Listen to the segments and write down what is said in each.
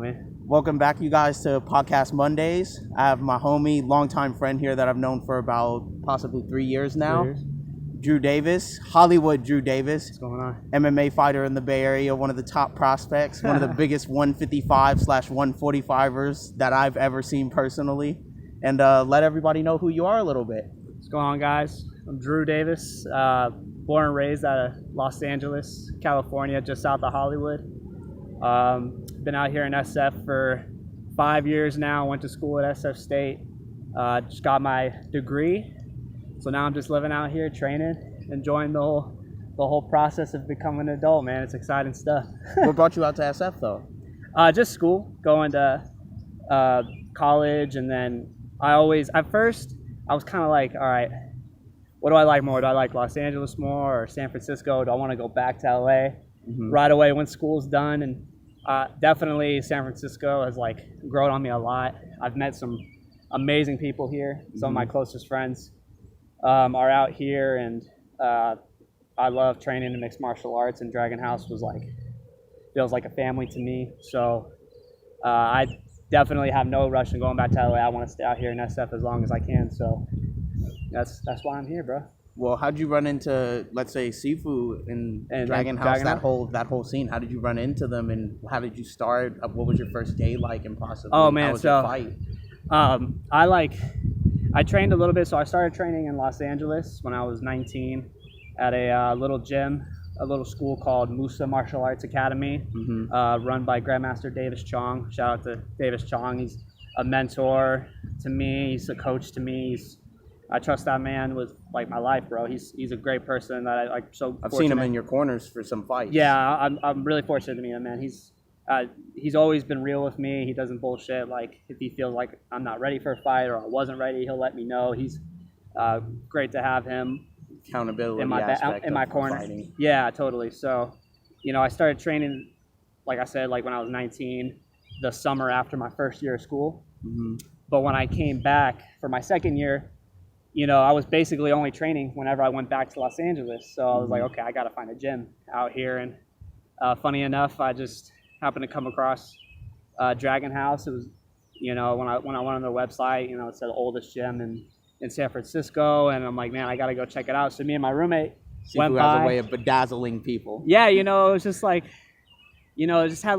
Welcome back, you guys, to Podcast Mondays. I have my homie, longtime friend here that I've known for about possibly 3 years now. 3 years. Drew Davis, Hollywood Drew Davis. What's going on? MMA fighter in the Bay Area, one of the top prospects, one of the biggest 155/145ers that I've ever seen personally. And let everybody know who you are a little bit. What's going on, guys? I'm Drew Davis, born and raised out of Los Angeles, California, just south of Hollywood. Been out here in SF for 5 years now. Went to school at SF State. Just got my degree. So now I'm just living out here, training, enjoying the whole process of becoming an adult, man. It's exciting stuff. What brought you out to SF, though? Just school, going to college, and then at first, I was kind of like, all right, what do I like more? Do I like Los Angeles more or San Francisco? Do I want to go back to LA? Mm-hmm. Right away when school's done, and definitely San Francisco has grown on me a lot. I've met some amazing people here. Some of my closest friends are out here, and I love training in mixed martial arts, and Dragon House feels like a family to me. So I definitely have no rush in going back to LA. I want to stay out here in SF as long as I can. So that's why I'm here, bro. Well, how'd you run into, let's say, Sifu and Dragon House, that whole scene? How did you run into them, and how did you start? What was your first day like, and possibly how was your fight? I trained a little bit, so I started training in Los Angeles when I was 19 at a little gym, a little school called Musa Martial Arts Academy, run by Grandmaster Davis Chong. Shout out to Davis Chong. He's a mentor to me. He's a coach to me. I trust that man with my life, bro. He's a great person that I've seen him in your corners for some fights. Yeah, I'm really fortunate to meet him, man. He's always been real with me. He doesn't bullshit. If he feels like I'm not ready for a fight or I wasn't ready, he'll let me know. He's great to have him. Accountability in my corner. Fighting. Yeah, totally. So, I started training, like I said, when I was 19, the summer after my first year of school. Mm-hmm. But when I came back for my second year, I was basically only training whenever I went back to Los Angeles. So I was like, okay, I got to find a gym out here. And funny enough, I just happened to come across Dragon House. It was, when I went on their website, it said the oldest gym in San Francisco. And I'm like, man, I got to go check it out. So me and my roommate went by. Has a way of bedazzling people. Yeah, it was just it just had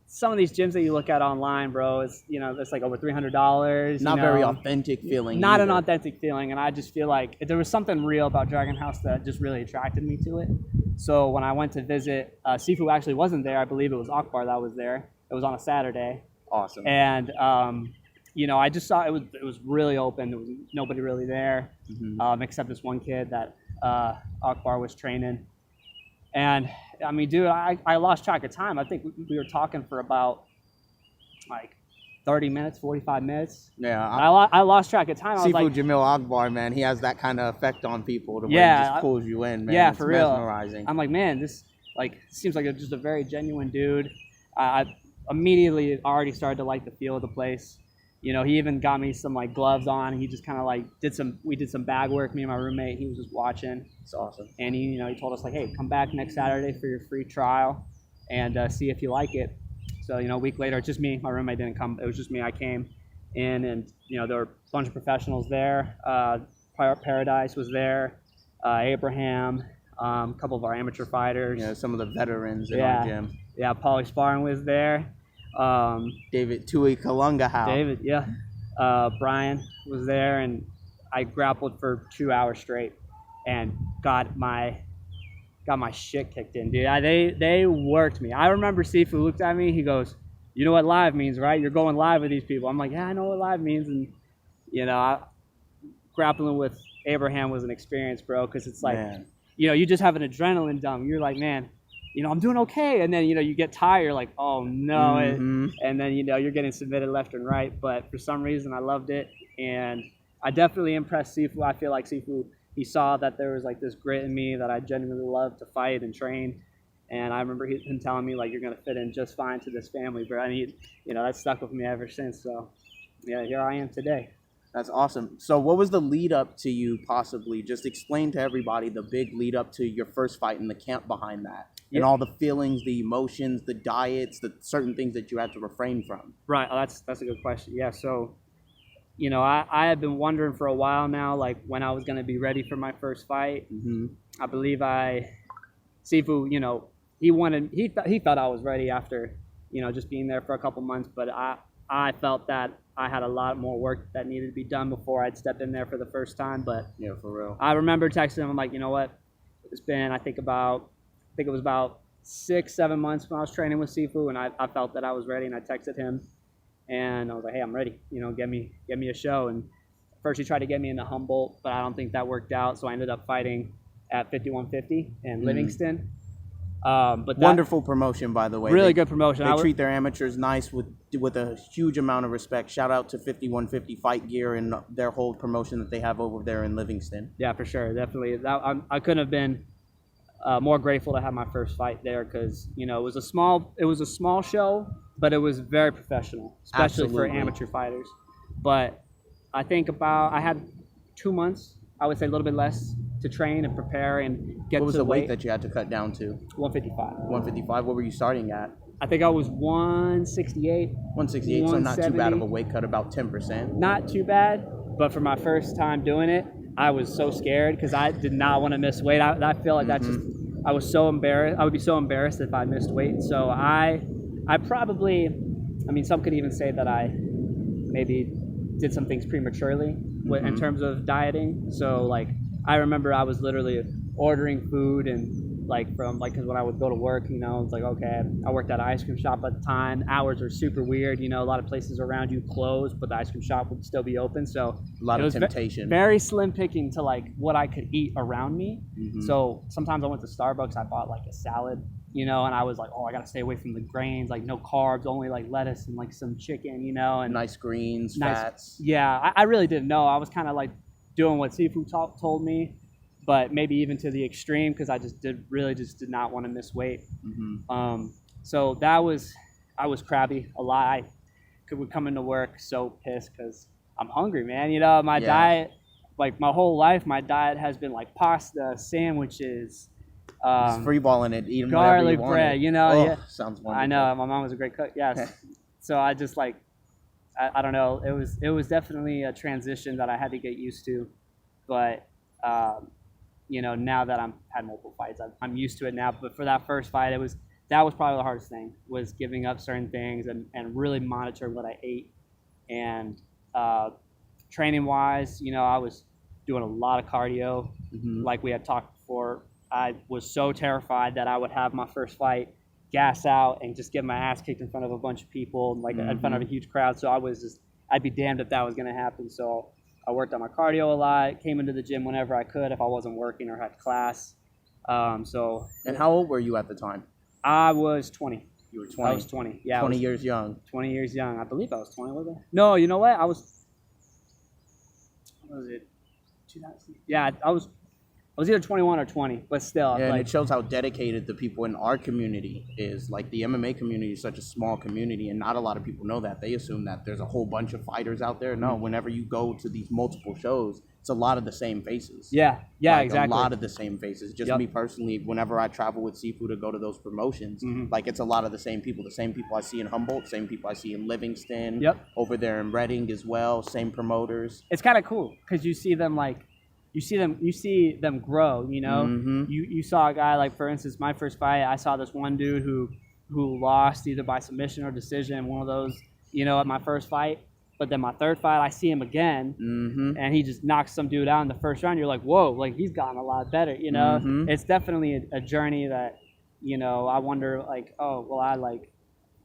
some of these gyms that you look at online, bro, it's over $300. Not very authentic feeling. Not an authentic feeling, and I just feel like there was something real about Dragon House that just really attracted me to it. So when I went to visit, Sifu actually wasn't there. I believe it was Akbar that was there. It was on a Saturday. Awesome. And I just saw it was really open. There was nobody really there, except this one kid that Akbar was training. And I mean, dude, I lost track of time. I think we were talking for about 30 minutes, 45 minutes. Yeah. I lost track of time. Sifu Jamil Akbar, man, he has that kind of effect on people. He just pulls you in, man. Yeah, it's for real. Mesmerizing. I'm like, man, this seems like just a very genuine dude. I immediately already started to like the feel of the place. He even got me some gloves on. He just kind of we did some bag work. Me and my roommate, he was just watching. It's awesome. And he told us hey, come back next Saturday for your free trial and see if you like it. So, a week later, it's just me. My roommate didn't come. It was just me. I came in, and, there were a bunch of professionals there. Paradise was there. Abraham, a couple of our amateur fighters. Yeah, some of the veterans in our gym. Yeah, Paulie Sparring was there. David Tui Kalunga Howe. David, yeah. Brian was there, and I grappled for 2 hours straight and got my shit kicked in, dude. They worked me. I remember Sifu looked at me. He goes, "You know what live means, right? You're going live with these people." I'm like, "Yeah, I know what live means." And grappling with Abraham was an experience, bro, because it's you just have an adrenaline dump. You're like, man, I'm doing okay. And then, you get tired, like, oh no. And then, you're getting submitted left and right. But for some reason, I loved it. And I definitely impressed Sifu. I feel like Sifu, he saw that there was this grit in me that I genuinely loved to fight and train. And I remember him telling me, you're going to fit in just fine to this family, bro. And that stuck with me ever since. So, yeah, here I am today. That's awesome. So what was the lead up to you possibly? Just explain to everybody the big lead up to your first fight and the camp behind that. And all the feelings, the emotions, the diets, the certain things that you had to refrain from. Right. Oh, that's a good question. Yeah. So, you know, I had been wondering for a while now, like when I was going to be ready for my first fight. Mm-hmm. I believe Sifu, you know, he felt I was ready after, you know, just being there for a couple months. But I felt that I had a lot more work that needed to be done before I'd step in there for the first time. But yeah, for real. I remember texting him. I'm like, you know what? It's been, I think it was about 6-7 months when I was training with Sifu, and I felt that I was ready, and I texted him, and I was like, hey, I'm ready. You know, get me a show. And first he tried to get me into Humboldt, but I don't think that worked out. So I ended up fighting at 5150 in Livingston. But wonderful promotion, by the way. Really good promotion. They treat their amateurs nice with a huge amount of respect. Shout out to 5150 Fight Gear and their whole promotion that they have over there in Livingston. Yeah, for sure, definitely. I couldn't have been more grateful to have my first fight there because, you know, it was a small show, but it was very professional, especially for amateur fighters. But I think I had 2 months, I would say a little bit less, to train and prepare and get to What was the weight weight that you had to cut down to? 155. 155. What were you starting at? I think I was 168. 168, so not too bad of a weight cut, about 10%. Not too bad, but for my first time doing it, I was so scared because I did not want to miss weight. I feel like that's just, I was so embarrassed. I would be so embarrassed if I missed weight. So I probably, I mean, some could even say that I maybe did some things prematurely in terms of dieting. So like, I remember I was literally ordering food and because when I would go to work, you know, it's like, okay, I worked at an ice cream shop at the time. Hours are super weird. You know, a lot of places around you closed, but the ice cream shop would still be open. So a lot of temptation. Very slim picking to like what I could eat around me. So sometimes I went to Starbucks, I bought like a salad, you know, and I was like, oh, I got to stay away from the grains, like no carbs, only like lettuce and like some chicken, you know, and nice greens, fats. Yeah, I really didn't know. I was kind of like doing what Sifu told me, but maybe even to the extreme because I just did not want to miss weight. So I was crabby a lot. I would come into work so pissed because I'm hungry, man. You know, my diet, like my whole life, my diet has been like pasta, sandwiches, just free balling it, eating garlic whatever you bread. wanted. You know, yeah, sounds wonderful. I know my mom was a great cook. Yes, so I just like. I don't know. It was definitely a transition that I had to get used to, but you know, now that I've had multiple fights, I'm used to it now. But for that first fight, that was probably the hardest thing, was giving up certain things and really monitoring what I ate. And training wise, you know, I was doing a lot of cardio, like we had talked before. I was so terrified that I would have my first fight, gas out, and just get my ass kicked in front of a bunch of people, like in front of a huge crowd. So I'd be damned if that was going to happen. So I worked on my cardio a lot, came into the gym whenever I could if I wasn't working or had class. And how old were you at the time? I was 20. You were 20? I was 20, yeah. 20 years young. 20 years young. I believe I was 20, was I? No, you know what? What was it? 2000? Yeah, I was either 21 or 20, but still. Yeah, and it shows how dedicated the people in our community is. Like, the MMA community is such a small community, and not a lot of people know that. They assume that there's a whole bunch of fighters out there. No, whenever you go to these multiple shows, it's a lot of the same faces. Yeah, like, exactly. A lot of the same faces. Just me personally, whenever I travel with Sifu to go to those promotions, like, it's a lot of the same people. The same people I see in Humboldt, same people I see in Livingston, over there in Reading as well, same promoters. It's kind of cool because you see them, like, you see them grow, you know? You saw a guy, like, for instance, my first fight, I saw this one dude who lost either by submission or decision, one of those, you know, at my first fight. But then my third fight, I see him again, and he just knocks some dude out in the first round. You're like, whoa, like, he's gotten a lot better, you know? It's definitely a journey that, you know, I wonder, like, oh,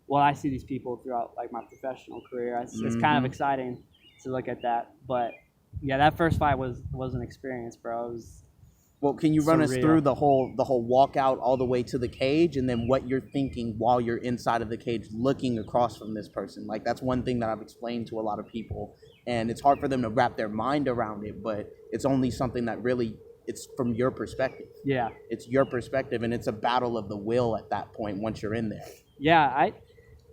will I see these people throughout, like, my professional career? It's kind of exciting to look at that, but... Yeah, that first fight was an experience, bro. It was well, can you run us through the whole walkout all the way to the cage, and then what you're thinking while you're inside of the cage looking across from this person? Like, that's one thing that I've explained to a lot of people, and it's hard for them to wrap their mind around it, but it's only something that really, it's from your perspective. Yeah. It's your perspective, and it's a battle of the will at that point once you're in there. Yeah,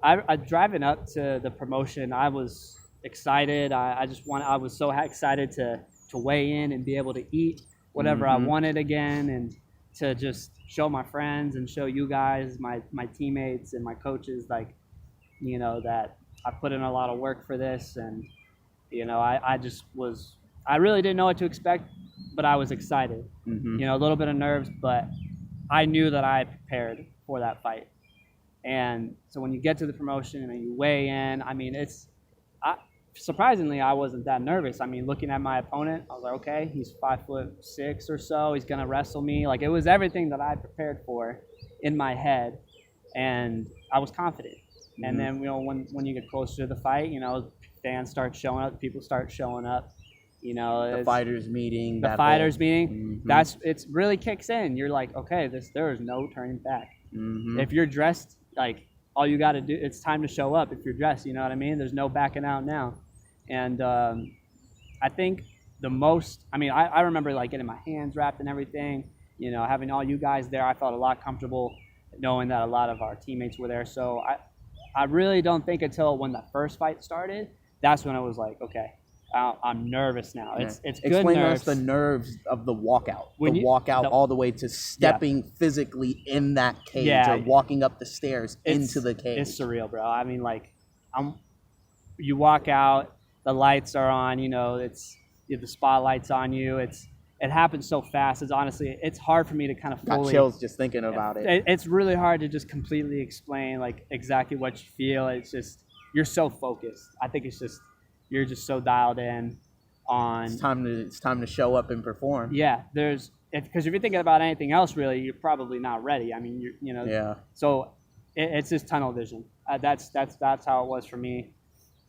I driving up to the promotion, I was excited. I was so excited to weigh in and be able to eat whatever I wanted again, and to just show my friends and show you guys, my teammates and my coaches, like, that I put in a lot of work for this. And, I really didn't know what to expect, but I was excited, a little bit of nerves, but I knew that I had prepared for that fight. And so when you get to the promotion and you weigh in, I mean, surprisingly, I wasn't that nervous. I mean, looking at my opponent, I was like, okay, he's 5'6" or so. He's going to wrestle me. Like, it was everything that I prepared for in my head, and I was confident. And then, when you get closer to the fight, fans start showing up, people start showing up. The fighters meeting. It's really kicks in. You're like, okay, there is no turning back. If you're dressed, like, all you got to do, it's time to show up. If you're dressed, you know what I mean? There's no backing out now. And I think I remember, like, getting my hands wrapped and everything, having all you guys there. I felt a lot comfortable knowing that a lot of our teammates were there. So I really don't think until when the first fight started, that's when I was like, okay, I'm nervous now. It's good. Explain to nerves. us the nerves of the walkout, all the way to stepping physically in that cage, or walking up the stairs into the cage. It's surreal, bro. I mean, like, you walk out, the lights are on, it's the spotlight's on you. It happens so fast. It's hard for me to kind of fully. Got chills just thinking about it. It's really hard to just completely explain, like, exactly what you feel. It's just, you're so focused. I think it's just, you're just so dialed in on. It's time to show up and perform. Yeah, because if you're thinking about anything else, really, you're probably not ready. I mean, Yeah. So it's just tunnel vision. That's how it was for me.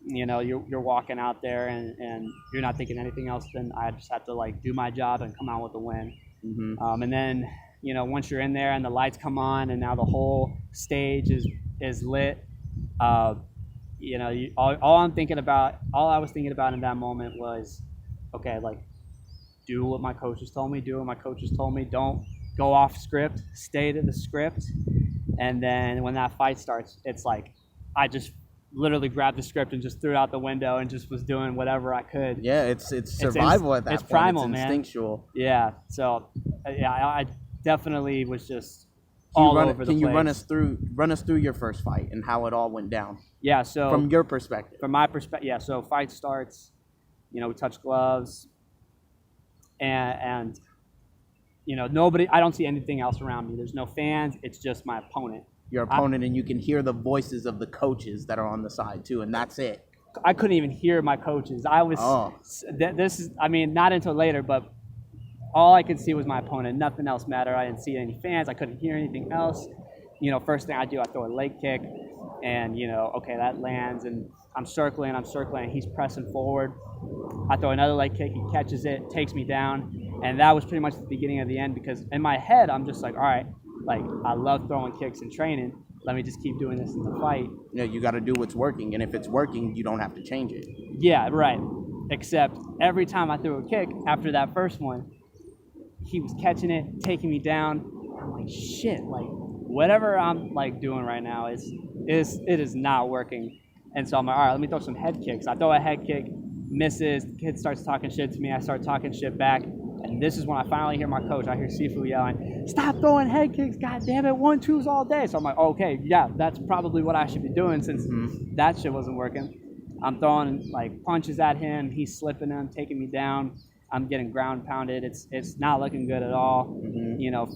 You're walking out there and you're not thinking anything else than I just have to, like, do my job and come out with the win. And then once you're in there and the lights come on and now the whole stage is lit. All I was thinking about in that moment was, okay, like, do what my coaches told me. Don't go off script. Stay to the script. And then when that fight starts, it's like I just literally grabbed the script and just threw it out the window and just was doing whatever I could. Yeah, it's survival at that point. It's primal, it's instinctual. Man. Yeah. So I definitely was just all over the place. Can you run us through your first fight and how it all went down? Yeah. So from your perspective. From my perspective, yeah. So fight starts. We touch gloves, and nobody. I don't see anything else around me. There's no fans. It's just my opponent. Your opponent, and you can hear the voices of the coaches that are on the side too, and that's it. I couldn't even hear my coaches. I was. Oh. This is. I mean, not until later, but all I could see was my opponent. Nothing else mattered. I didn't see any fans. I couldn't hear anything else. First thing I do, I throw a leg kick, and okay, that lands, and I'm circling, and he's pressing forward. I throw another leg kick. He catches it, takes me down, and that was pretty much the beginning of the end. Because in my head, I'm just like, all right. Like, I love throwing kicks in training. Let me just keep doing this in the fight. Yeah, you got to do what's working. And if it's working, you don't have to change it. Yeah, right. Except every time I threw a kick after that first one, he was catching it, taking me down. I'm like, shit, like, whatever I'm, like, doing right now it is not working. And so I'm like, all right, let me throw some head kicks. I throw a head kick, misses. The kid starts talking shit to me. I start talking shit back. And this is when I finally hear my coach. I hear Sifu yelling, "Stop throwing head kicks, god damn it, 1-2s all day." So I'm like, okay, yeah, that's probably what I should be doing since that shit wasn't working. I'm throwing, like, punches at him. He's slipping them, taking me down. I'm getting ground pounded. It's not looking good at all.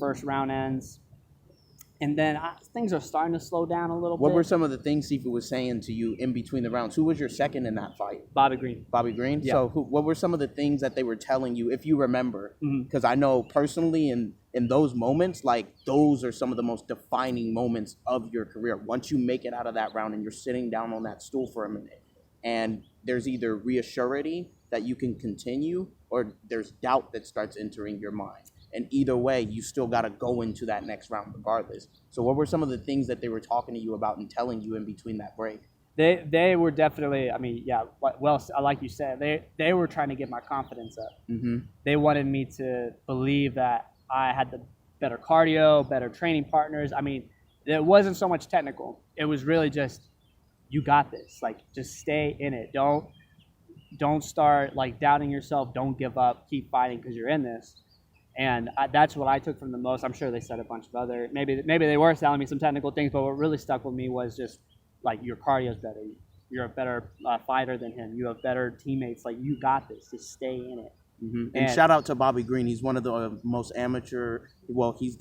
First round ends. And then things are starting to slow down a little bit. What were some of the things Sifu was saying to you in between the rounds? Who was your second in that fight? Bobby Green. Bobby Green? Yeah. So what were some of the things that they were telling you, if you remember? Because I know personally in those moments, like, those are some of the most defining moments of your career. Once you make it out of that round and you're sitting down on that stool for a minute, and there's either reassurity that you can continue or there's doubt that starts entering your mind. And either way, you still got to go into that next round regardless. So what were some of the things that they were talking to you about and telling you in between that break? They were definitely, I mean, yeah, well, like you said, they were trying to get my confidence up. They wanted me to believe that I had the better cardio, better training partners. I mean, it wasn't so much technical. It was really just, you got this. Like, just stay in it. Don't don't start like doubting yourself. Don't give up. Keep fighting because you're in this. And that's what I took from the most. I'm sure they said a bunch of other, maybe they were telling me some technical things, but what really stuck with me was just like your cardio's better. You're a better fighter than him. You have better teammates. Like, you got this. Just stay in it. Mm-hmm. And shout out to Bobby Green. He's one of the most amateur. Well, he's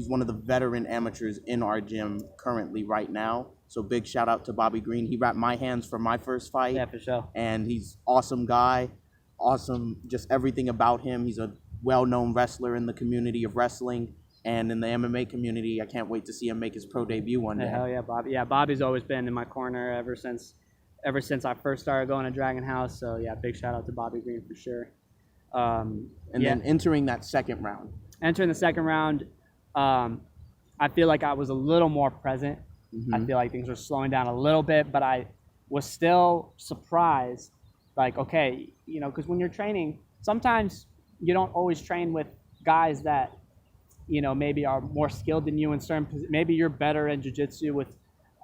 one of the veteran amateurs in our gym currently right now. So big shout out to Bobby Green. He wrapped my hands for my first fight. Yeah, for sure. And he's awesome guy. Awesome, just everything about him. He's a well-known wrestler in the community of wrestling and in the MMA community. I can't wait to see him make his pro debut one day. Hell yeah, Bobby. Yeah, Bobby's always been in my corner ever since I first started going to Dragon House. So yeah, big shout out to Bobby Green for sure. Then entering that second round. Entering the second round, I feel like I was a little more present. Mm-hmm. I feel like things were slowing down a little bit, but I was still surprised. Like, okay, because when you're training, sometimes you don't always train with guys that, maybe are more skilled than you in certain. Maybe you're better in jiu-jitsu with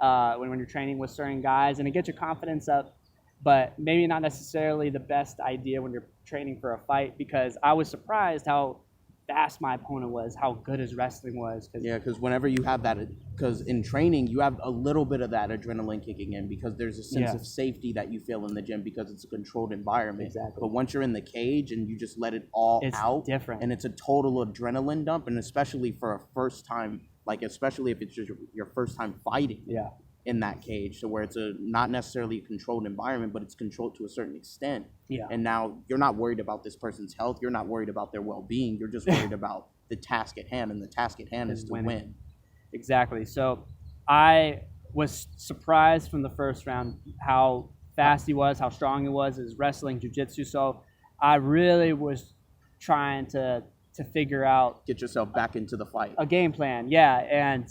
when you're training with certain guys, and it gets your confidence up. But maybe not necessarily the best idea when you're training for a fight, because I was surprised how fast my opponent was, how good his wrestling was. Because whenever you have that, because in training you have a little bit of that adrenaline kicking in, because there's a sense of safety that you feel in the gym because it's a controlled environment. Exactly. But once you're in the cage and you just let it all out, it's different, and it's a total adrenaline dump, and especially for a first time, especially if it's just your first time fighting. Yeah. In that cage, so where it's not necessarily a controlled environment, but it's controlled to a certain extent. Yeah. And now you're not worried about this person's health. You're not worried about their well-being. You're just worried about the task at hand, and the task at hand is to win. Exactly. So I was surprised from the first round how fast he was, how strong he was, his wrestling, jiu-jitsu. So I really was trying to figure out, get yourself back into the fight, a game plan. Yeah. And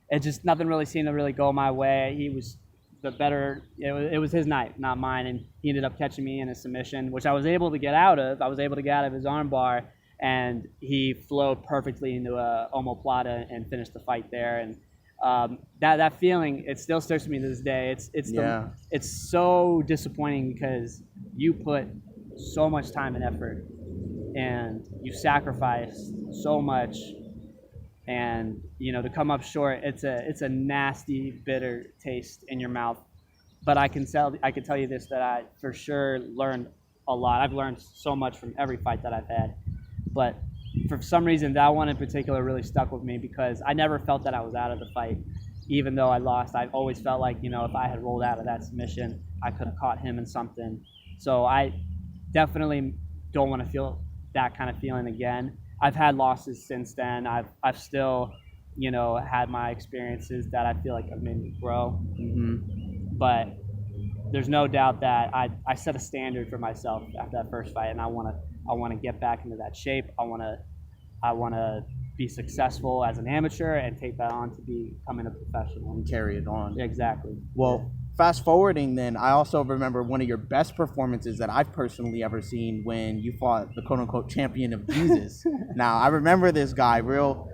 it just, nothing really seemed to really go my way. He was the better. It was his night, not mine. And he ended up catching me in a submission, which I was able to get out of. I was able to get out of his armbar, and he flowed perfectly into a omoplata and finished the fight there. And that feeling, it still sticks with me to this day. It's so disappointing because you put so much time and effort, and you sacrificed so much. And to come up short, it's a nasty, bitter taste in your mouth. But I can tell you this, that I for sure learned a lot. I've learned so much from every fight that I've had. But for some reason, that one in particular really stuck with me, because I never felt that I was out of the fight, even though I lost. I always felt like, if I had rolled out of that submission, I could have caught him in something. So I definitely don't want to feel that kind of feeling again. I've had losses since then. I've still, had my experiences that I feel like have made me grow. Mm-hmm. But there's no doubt that I set a standard for myself after that first fight, and I want to get back into that shape. I want to be successful as an amateur and take that on to becoming a professional and carry it on. Exactly. Well, fast forwarding then, I also remember one of your best performances that I've personally ever seen when you fought the quote-unquote champion of Jesus. Now, I remember this guy, real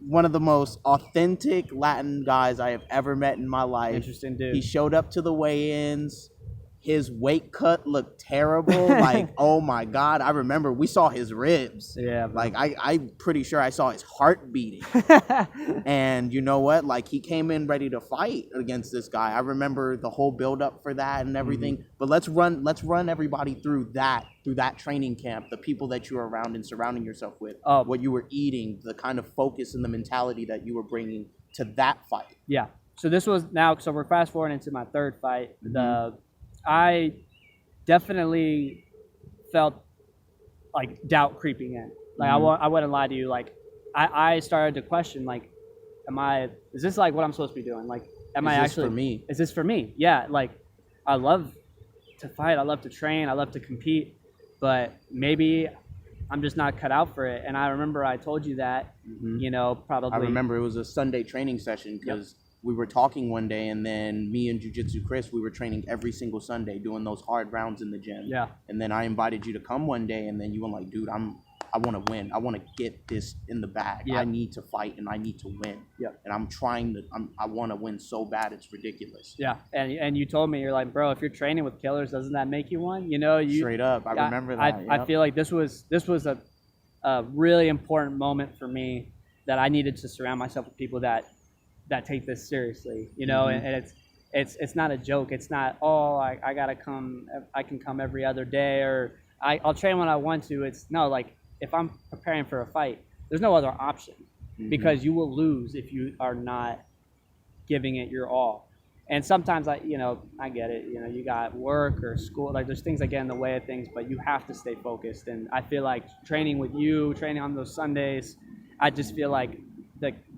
one of the most authentic Latin guys I have ever met in my life. Interesting dude. He showed up to the weigh-ins. His weight cut looked terrible. Like, oh my God. I remember we saw his ribs. Yeah. Bro. Like, I'm pretty sure I saw his heart beating. And you know what? Like, he came in ready to fight against this guy. I remember the whole build-up for that and everything. Mm-hmm. But let's run everybody through that training camp, the people that you were around and surrounding yourself with, what you were eating, the kind of focus and the mentality that you were bringing to that fight. Yeah. So we're fast forwarding into my third fight. Mm-hmm. I definitely felt like doubt creeping in. Like, I wouldn't lie to you. Like, I started to question, like, is this like what I'm supposed to be doing? Like, is this for me? Yeah. Like, I love to fight. I love to train. I love to compete, but maybe I'm just not cut out for it. And I remember I told you that, probably. I remember it was a Sunday training session because we were talking one day, and then me and Jiu-Jitsu Chris, we were training every single Sunday doing those hard rounds in the gym. Yeah. And then I invited you to come one day, and then you were like, dude, I'm I want to win. I want to get this in the bag. Yeah. I need to fight and I need to win. Yeah. And I want to win so bad it's ridiculous. Yeah. And you told me, you're like, bro, if you're training with killers, doesn't that make you one? You know, Straight up. I remember that. I feel like this was a really important moment for me, that I needed to surround myself with people that take this seriously, you know, and it's not a joke. It's not, oh, I gotta come, I can come every other day, or I'll train when I want to. It's no, like, if I'm preparing for a fight, there's no other option, because you will lose if you are not giving it your all. And sometimes I get it, you know, you got work or school, like there's things that get in the way of things, but you have to stay focused. And I feel like training with you, training on those Sundays, I just feel like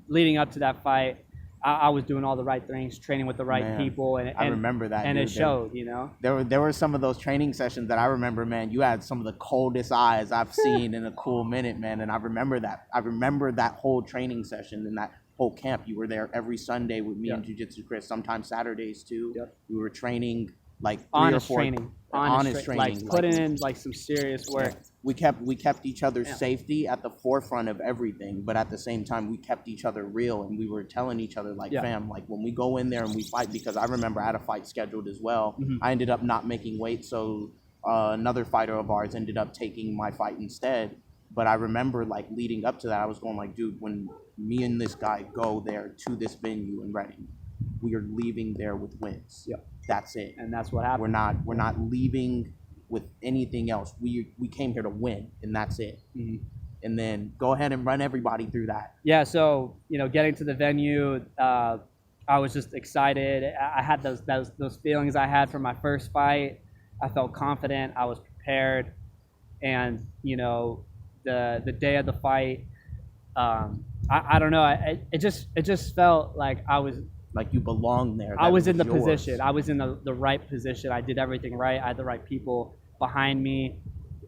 leading up to that fight, I was doing all the right things, training with the right people, and I remember that, and it showed. You know, there were some of those training sessions that I remember, man. You had some of the coldest eyes I've seen in a cool minute, man. And I remember that. I remember that whole training session and that whole camp. You were there every Sunday with me and Jiu-Jitsu Chris. Sometimes Saturdays too. Yep. We were training like honest training, like putting in like some serious work. Yeah. We kept each other's safety at the forefront of everything, but at the same time we kept each other real, and we were telling each other like, fam, like when we go in there and we fight, because I remember I had a fight scheduled as well. I ended up not making weight, so another fighter of ours ended up taking my fight instead. But I remember like leading up to that, I was going like, dude, when me and this guy go there to this venue in Reading, we are leaving there with wins. Yep. That's it. And that's what happened. We're not leaving with anything else. We came here to win, and that's it. And then go ahead and run everybody through that. Yeah. So, you know, getting to the venue, I was just excited. I had those feelings I had from my first fight. I felt confident. I was prepared, and you know, the day of the fight, I don't know. It just felt like I was. Like you belong there. I was in the position. I was in the right position. I did everything right. I had the right people behind me.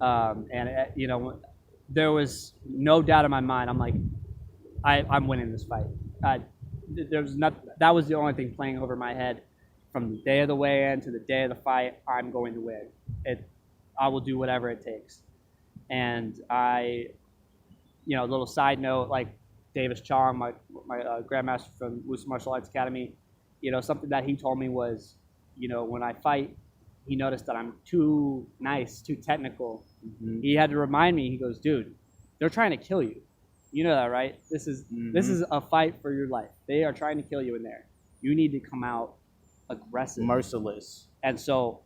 You know, there was no doubt in my mind. I'm like, I'm winning this fight. That was the only thing playing over my head from the day of the weigh-in to the day of the fight. I'm going to win. I will do whatever it takes. And you know, a little side note, like, Davis Chong, my grandmaster from Wusu Martial Arts Academy, you know, something that he told me was, you know, when I fight, he noticed that I'm too nice, too technical. He had to remind me. He goes, dude, they're trying to kill you. You know that, right? This is a fight for your life. They are trying to kill you in there. You need to come out aggressive, merciless. And so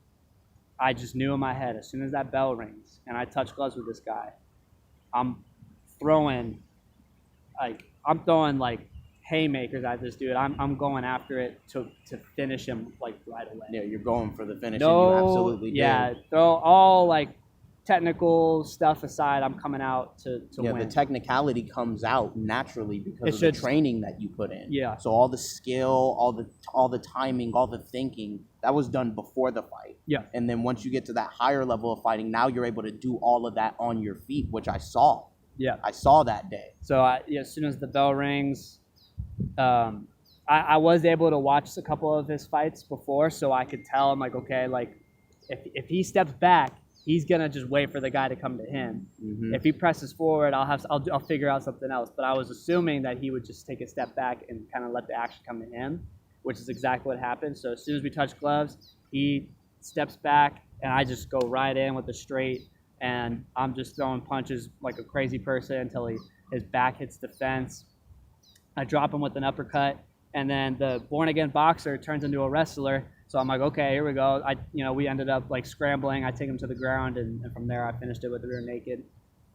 I just knew in my head, as soon as that bell rings and I touch gloves with this guy, I'm throwing haymakers at this dude. I'm going after it to finish him like right away. Yeah, you're going for the finish. No, and you absolutely did. Throw all like technical stuff aside. I'm coming out to win. The technicality comes out naturally because of the training that you put in. Yeah. So all the skill, all the timing, all the thinking, that was done before the fight. Yeah. And then once you get to that higher level of fighting, now you're able to do all of that on your feet, which I saw. Yeah, I saw that day. So as soon as the bell rings, I was able to watch a couple of his fights before, so I could tell. I'm like, okay, like if he steps back, he's gonna just wait for the guy to come to him. If he presses forward, I'll figure out something else. But I was assuming that he would just take a step back and kind of let the action come to him, which is exactly what happened. So as soon as we touch gloves, he steps back, and I just go right in with the straight. And I'm just throwing punches like a crazy person until his back hits the fence. I drop him with an uppercut, and then the born-again boxer turns into a wrestler. So I'm like, okay, here we go. We ended up like scrambling. I take him to the ground, and from there I finished it with the rear naked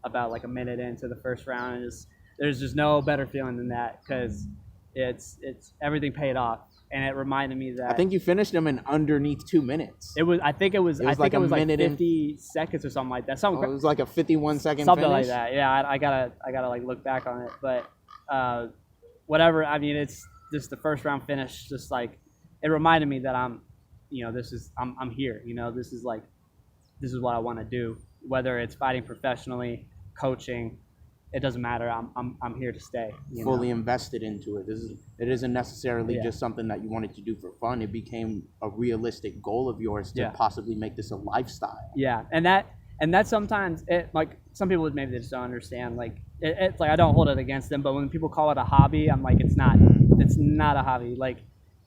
about like a minute into the first round. And there's just no better feeling than that, because it's everything paid off. And it reminded me that I think you finished him in underneath 2 minutes. I think it was like 50 seconds or something like that. It was like a 51-second something finish? like that. Yeah, I gotta like look back on it, but whatever. I mean, it's just the first round finish. Just like it reminded me that I'm here. You know, this is what I want to do. Whether it's fighting professionally, coaching, it doesn't matter. I'm here to stay. Fully invested into it. It isn't necessarily just something that you wanted to do for fun. It became a realistic goal of yours to possibly make this a lifestyle. Yeah, and that And that's sometimes it, like some people maybe they just don't understand. Like it's like I don't hold it against them, but when people call it a hobby, I'm like it's not. It's not a hobby. Like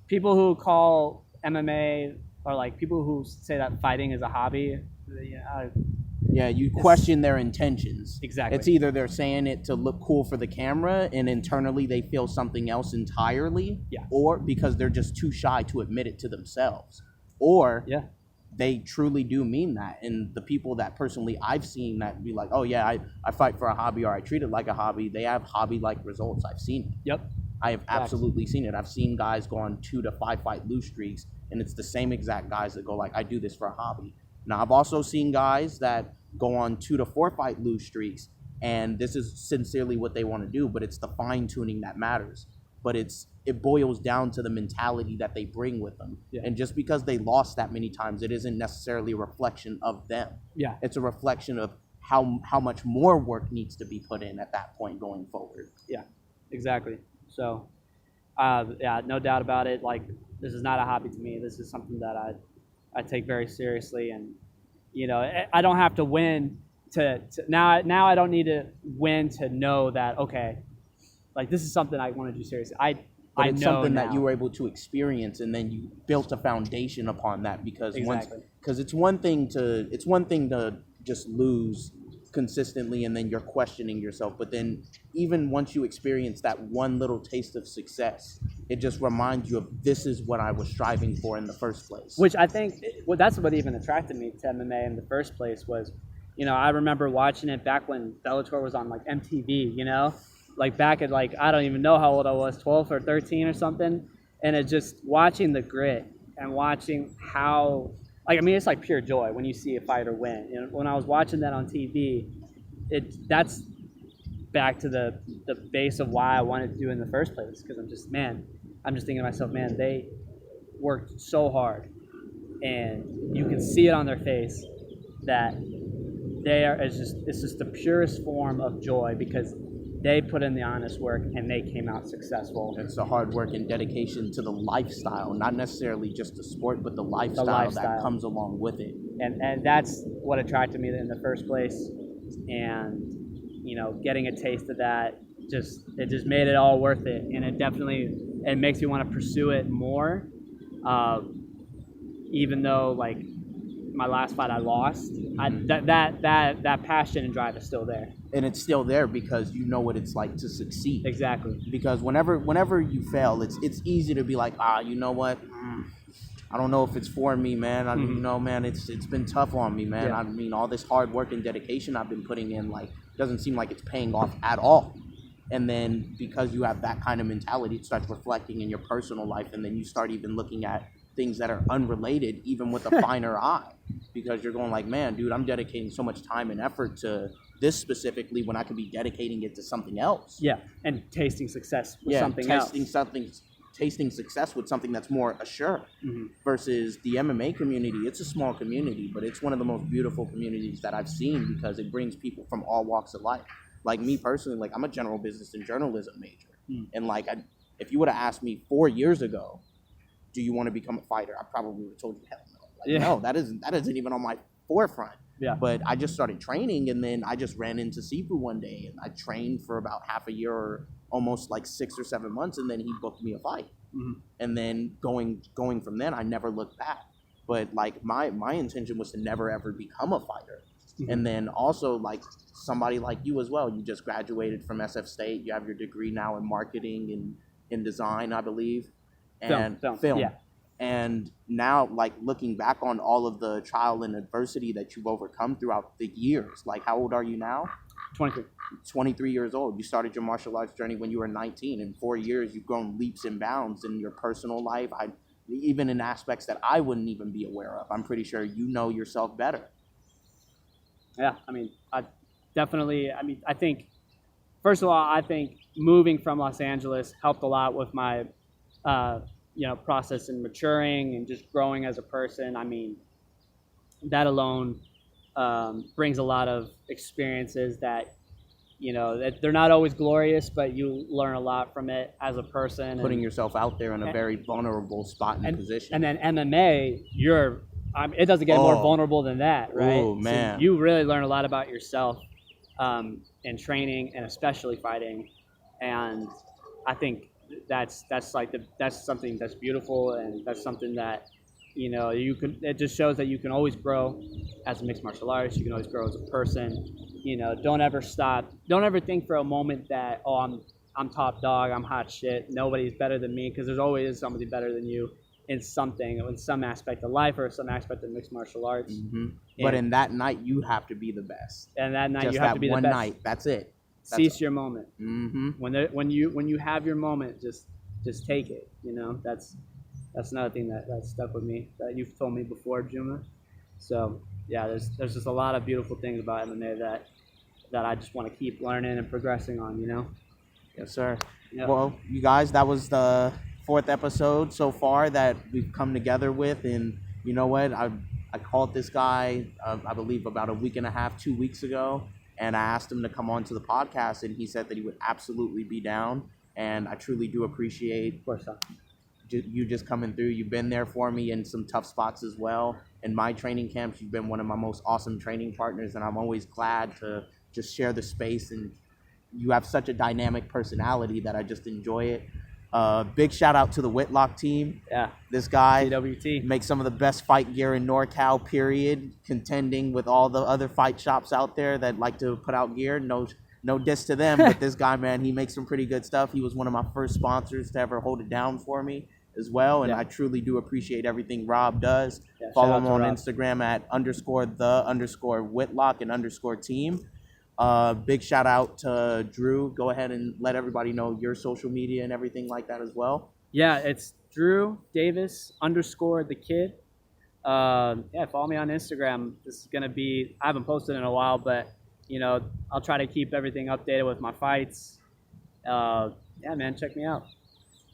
people who call MMA or like people who say that fighting is a hobby, yeah, you question their intentions. Exactly. It's either they're saying it to look cool for the camera and internally they feel something else entirely, Yeah. or because they're just too shy to admit it to themselves, or Yeah. they truly do mean that. And the people that personally I've seen that be like, oh yeah, I fight for a hobby or I treat it like a hobby, they have hobby-like results. I've seen it. Yep. I have absolutely seen it. I've seen guys go on 2 to 5 fight lose streaks, and it's the same exact guys that go like, I do this for a hobby. Now, I've also seen guys that go on 2 to 4 fight lose streaks, and this is sincerely what they want to do, but it's the fine-tuning that matters. But it boils down to the mentality that they bring with them. Yeah. And just because they lost that many times, it isn't necessarily a reflection of them. Yeah. It's a reflection of how much more work needs to be put in at that point going forward. Yeah, exactly. So, yeah, no doubt about it. Like, this is not a hobby to me. This is something that I take very seriously. And, you know, I don't have to win to now I don't need to win to know that, okay, like this is something I want to do seriously. But it's know something now. that you were able to experience, and then you built a foundation upon that. Because Exactly. it's one thing to just lose consistently, and then you're questioning yourself. But then even once you experience that one little taste of success, it just reminds you of this is what I was striving for in the first place. Which I think, well, that's what even attracted me to MMA in the first place was, you know, I remember watching it back when Bellator was on like MTV, you know, like back at like, I don't even know how old I was, 12 or 13 or something. And it just watching the grit and watching how, like, I mean, it's like pure joy when you see a fighter win. You know, when I was watching that on TV, that's back to the base of why I wanted to do it in the first place. Because I'm just thinking to myself, man, they worked so hard, and you can see it on their face that it's just the purest form of joy because they put in the honest work and they came out successful. It's the hard work and dedication to the lifestyle, not necessarily just the sport, but the lifestyle that comes along with it. And that's what attracted me in the first place. And, you know, getting a taste of that, it just made it all worth it. And it makes me want to pursue it more. Even though, like, my last fight I lost, that passion and drive is still there. And it's still there because you know what it's like to succeed. Exactly. Because whenever you fail, it's easy to be like, you know what? I don't know if it's for me, man. You know, man, it's been tough on me, man. Yeah. I mean, all this hard work and dedication I've been putting in, like, doesn't seem like it's paying off at all. And then because you have that kind of mentality, it starts reflecting in your personal life, and then you start even looking at things that are unrelated, even with a finer eye, because you're going like, man, dude, I'm dedicating so much time and effort to this specifically when I could be dedicating it to something else. Yeah, and tasting success with something else. Tasting success with something that's more assured. Versus the MMA community. It's a small community, but it's one of the most beautiful communities that I've seen because it brings people from all walks of life. Like me personally, like I'm a general business and journalism major, and like if you would have asked me 4 years ago, do you want to become a fighter? I probably would have told you hell no. Like, no, that isn't even on my forefront. Yeah. But I just started training, and then I just ran into Sifu one day, and I trained for about half a year, or almost like 6 or 7 months, and then he booked me a fight. And then going from then, I never looked back. But like my intention was to never ever become a fighter. And then also like somebody like you as well. You just graduated from SF State. You have your degree now in marketing and in design, I believe. And film. Yeah. And now, like, looking back on all of the trial and adversity that you've overcome throughout the years, like, how old are you now? 23. 23 years old. You started your martial arts journey when you were 19. In 4 years, you've grown leaps and bounds in your personal life, even in aspects that I wouldn't even be aware of. I'm pretty sure you know yourself better. Yeah, I mean, I think, first of all, I think moving from Los Angeles helped a lot with my process in maturing and just growing as a person. I mean, that alone brings a lot of experiences that, you know, that they're not always glorious, but you learn a lot from it as a person. Putting yourself out there in a very vulnerable spot and position. And then MMA, it doesn't get more vulnerable than that, right? Oh man, so you really learn a lot about yourself in training and especially fighting, and I think that's something that's beautiful, and that's something that you can. It just shows that you can always grow as a mixed martial artist. You can always grow as a person. Don't ever stop. Don't ever think for a moment that I'm top dog. I'm hot shit. Nobody's better than me, because there's always somebody better than you in something, in some aspect of life or some aspect of mixed martial arts. Mm-hmm. But in that night, you have to be the best. And that night, just you have to be the best. One night, that's it. Seize your moment. Mm-hmm. When you have your moment, just take it. That's another thing that stuck with me that you've told me before, Juma. So yeah, there's just a lot of beautiful things about MMA that I just want to keep learning and progressing on. Yes, sir. Yep. Well, you guys, that was the 4th episode so far that we've come together with, and you know what? I called this guy, I believe about a week and a half, 2 weeks ago, and I asked him to come on to the podcast, and he said that he would absolutely be down, and I truly do appreciate Of course not. You just coming through. You've been there for me in some tough spots as well. In my training camps, you've been one of my most awesome training partners, and I'm always glad to just share the space, and you have such a dynamic personality that I just enjoy it. Big shout out to the Whitlock team. Yeah. This guy CWT makes some of the best fight gear in NorCal, period, contending with all the other fight shops out there that like to put out gear. No diss to them, but this guy, man, he makes some pretty good stuff. He was one of my first sponsors to ever hold it down for me as well, and I truly do appreciate everything Rob does. Yeah, follow him on Instagram at _the_Whitlock and _team. Big shout out to Drew. Go ahead and let everybody know your social media and everything like that as well. Yeah, it's Drew Davis _the kid. Yeah, follow me on Instagram. This is gonna be, I haven't posted in a while, but I'll try to keep everything updated with my fights. Yeah, man, check me out.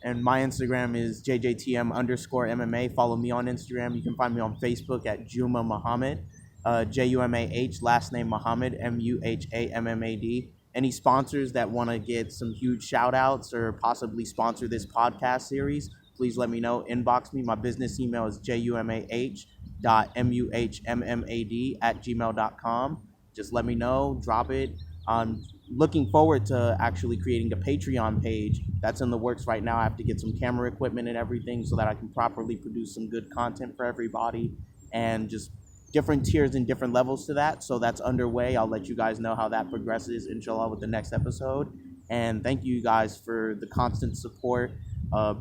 And my Instagram is JJTM_MMA. Follow me on Instagram. You can find me on Facebook at Juma Muhammad. Jumah, last name Muhammad, Muhammad. Any sponsors that want to get some huge shout outs or possibly sponsor this podcast series, please let me know. Inbox me. My business email is jumah.muhammad@gmail.com. Just let me know. Drop it. I'm looking forward to actually creating a Patreon page. That's in the works right now. I have to get some camera equipment and everything so that I can properly produce some good content for everybody, and just different tiers and different levels to that. So that's underway. I'll let you guys know how that progresses, inshallah, with the next episode. And thank you guys for the constant support.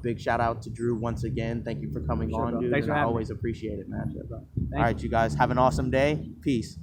Big shout out to Drew once again. Thank you for coming on, dude. Thanks for I having always me. appreciate it, man. Sure, All right, you guys, have an awesome day. Peace.